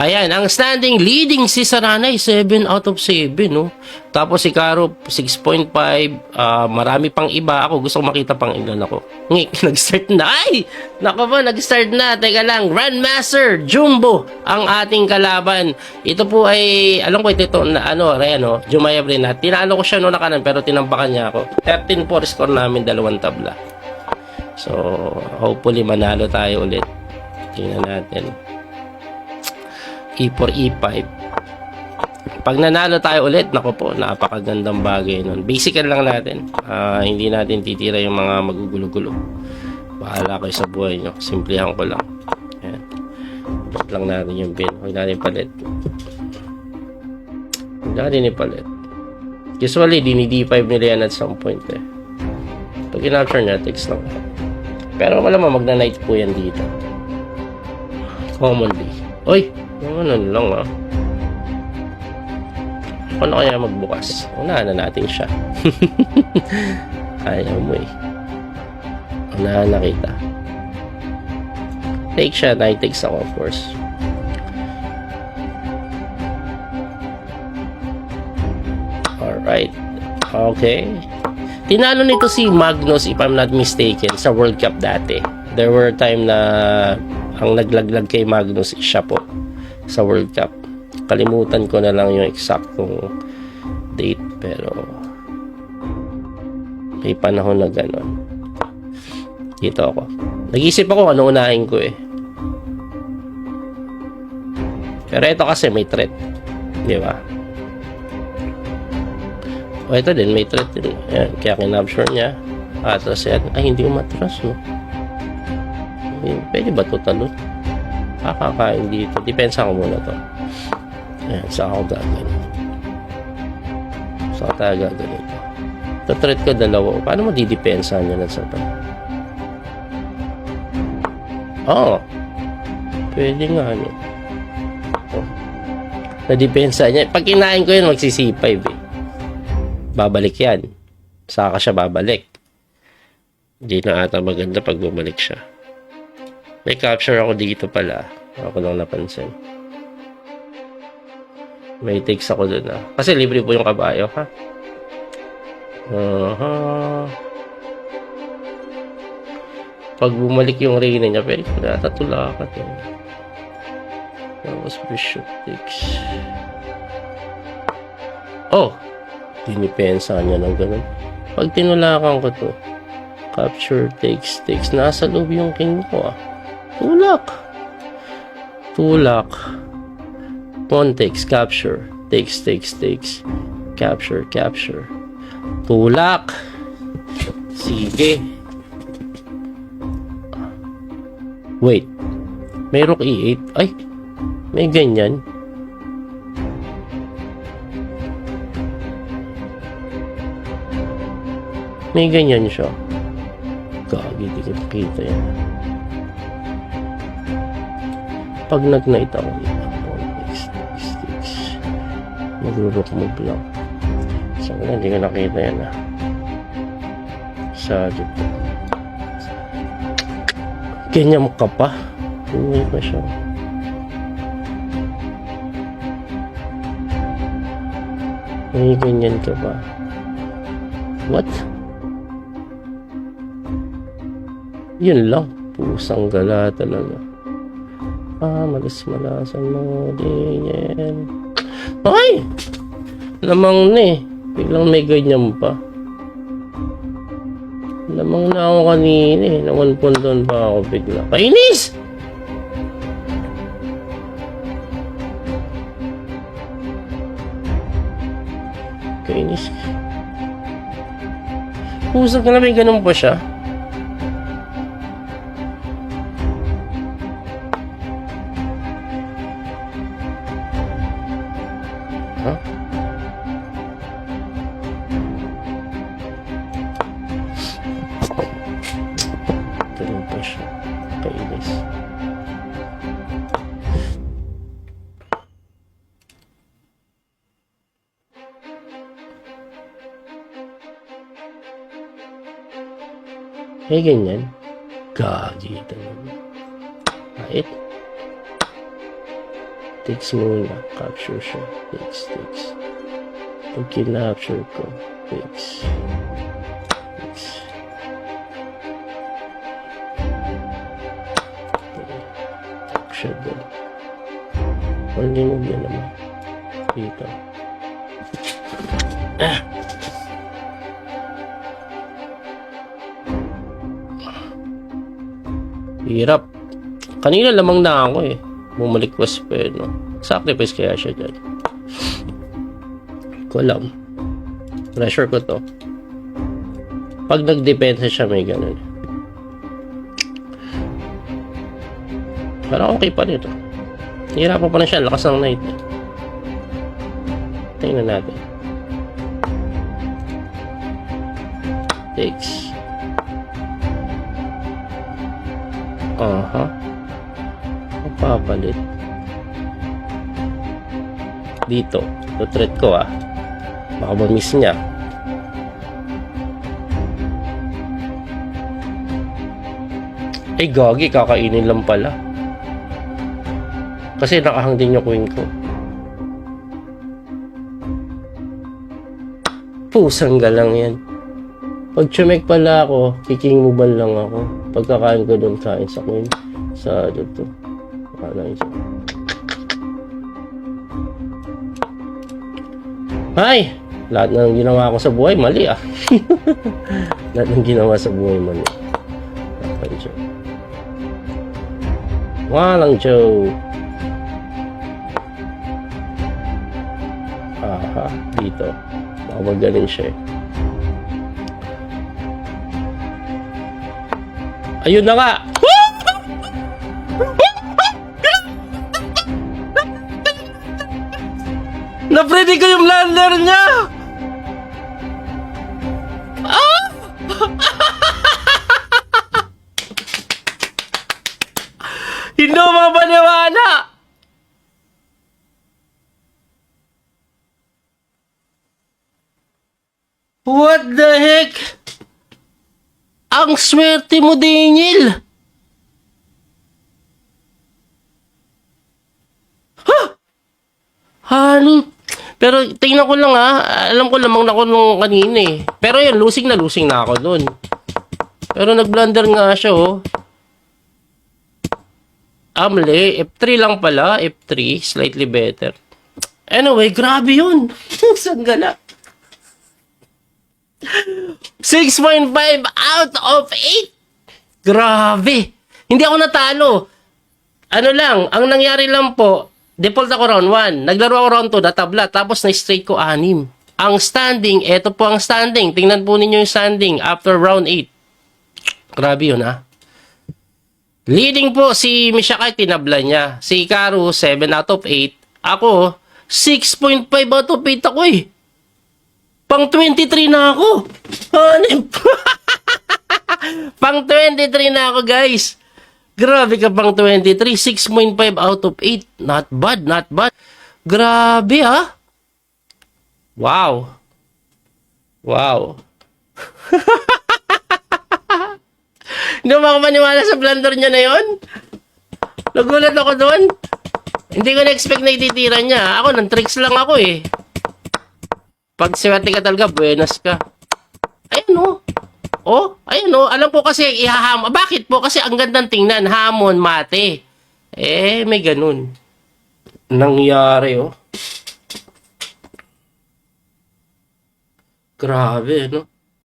Ayan, ang standing leading si Saranay, 7 out of 7, no? Tapos si Caro, 6.5. Marami pang iba. Ako, gusto ko makita pang ilan ako. Ngik, nag-start na. Ay! Nako ba, nag-start na. Teka lang, Grandmaster Jumbo ang ating kalaban. Ito po ay, alam ko ito na ano, Reno, Jumaya Brina. Tinalo ko siya noong nakanan, pero tinambakan niya ako. 13-4 score namin, 2 tabla. So, hopefully manalo tayo ulit. Tingnan natin. E4, E5. Pag nanalo tayo ulit, nako po, napakagandang bagay nun. Basic lang natin. Hindi natin titira yung mga magugulo-gulo. Bahala kayo sa buhay nyo. Simplihan ko lang. Ayan. Ba't lang natin yung pin. Huwag natin palit. Huwag natin ipalit. Usually, dini-D5 nila yan at some point eh. Pag in-capture niya, text lang. Pero malamang magna-night po yan dito. Commonly. Oy! Ano lang Paano kaya magbukas? Unahan na natin siya. Ayaw mo eh. Unahan na kita. Take siya. Night takes ako of course. Alright. Okay. Tinalo nito si Magnus if I'm not mistaken sa World Cup dati. There were time na ang naglaglag kay Magnus siya po sa World Cup. Kalimutan ko na lang yung eksaktong date pero may panahon na gano'n. Dito ako. Nag-isip ako ano unahin ko eh. Pero ito kasi may threat. Di ba? O ito din, may threat din. Ayan, kaya kinapture niya. Atras yan. Ay, hindi umatras, no? Pwede ba ito talon? Kakakain dito. Depensa ko muna to. Ayan, saan ako gagawin? Saan tayo gagawin ito? Ito threat ko dalawa. Paano mo didepensa niya na sa ito? Oo. Pwede nga, ano? Oh. Nadepensa niya. Pag kinain ko yun, magsi-C5 eh. Babalik yan. Saka siya babalik. Hindi na ata maganda pag bumalik siya. May capture ako dito pala. Ako lang napansin. May takes ako dun Kasi libre po yung kabayo, ha? Pag bumalik yung reyna niya, pwede ko natatulakat yun. Tapos bishop takes. Oh! Dinipensa niya ng ganun. Pag tinulakan ko to, capture takes. Nasa loob yung king ko Tulak. Pawn takes, capture. Takes. Capture. Tulak. Sige. Wait. May rook e8. Ay. May ganyan. May ganyan siya. Gagi, di ko nakita yan. Pag nag-night ako dito, takes. Mag-rook move lang. So, hindi ko nakita yan Sa dito. Ganyan ka pa. Hindi pa siya. May ganyan ka pa. What? Yun lang. Pusang gala talaga. Malas-malasan mo din yan. Ay! Lamang na Biglang may ganyan pa. Lamang na ako kanina Nawanpundon pa ako bigla. Kainis! Pusang ka na may ganun pa siya. Ganun pa siya. Kainis. May ganyan. Gagi talaga. Kahit. Takes muna. Capture siya. Takes. Pag kinapture ko, takes. Siya doon. Only move yan naman. Dito. Hirap. Kanina lamang na ako eh. Bumalik was pa no? Sacrifice kaya siya dyan. Ko alam. Pressure ko to. Pag nag-depensa siya may ganun. Parang okay pa nito. Hirapan pa na siya. Lakas ng knight. Tingnan natin. Takes. Papalit. Dito. Ito threat ko Baka ma-miss niya. Gagi. Kakainin lang pala. Kasi nakahang din yung queen ko. Pusang galang yan. Pag chumek pala ako, kiking mobile lang ako. Pagkakain ko doon kain sa queen. Sa dito. Ay! Lahat ng ginawa ko sa buhay, mali Lahat ng ginawa sa buhay, mali. Walang joke. Dito. Baka magaling siya Ayun na nga! Na-predict ko yung blunder niya! Hindi mo mapaniwala! What the heck? Ang swerte mo, Daniel! Honey. Pero tingnan ko lang alam ko lamang na ako nung kanina Pero yun, losing na ako dun. Pero nag-blunder nga siya Mali, F3 lang pala. F3, slightly better. Anyway, grabe yun. Sanggala. 6.5 out of 8. Grabe. Hindi ako natalo. Ano lang, ang nangyari lang po, default ako round 1. Naglaro ako round 2, natabla. Tapos na-straight ko 6. Ang standing, eto po ang standing. Tingnan po ninyo yung standing after round 8. Grabe yun Leading po si Mishakay, tinabla niya. Si Hikaru, 7 out of 8. Ako, 6.5 out of 8 ako Pang 23 na ako. Pang 23 na ako, guys. Grabe ka, pang 23. 6.5 out of 8. Not bad, not bad. Grabe, Wow. Wow. Hindi mo ako maniwala sa blunder niya na yun? Nagulat ako doon. Hindi ko na-expect na ititira niya. Ako, ng tricks lang ako Pag swerte ka talaga, buenas ka. Ayun ayun alam po kasi Bakit po? Kasi ang gandang tingnan. Hamon, mate. May ganun. Nangyari, Grabe,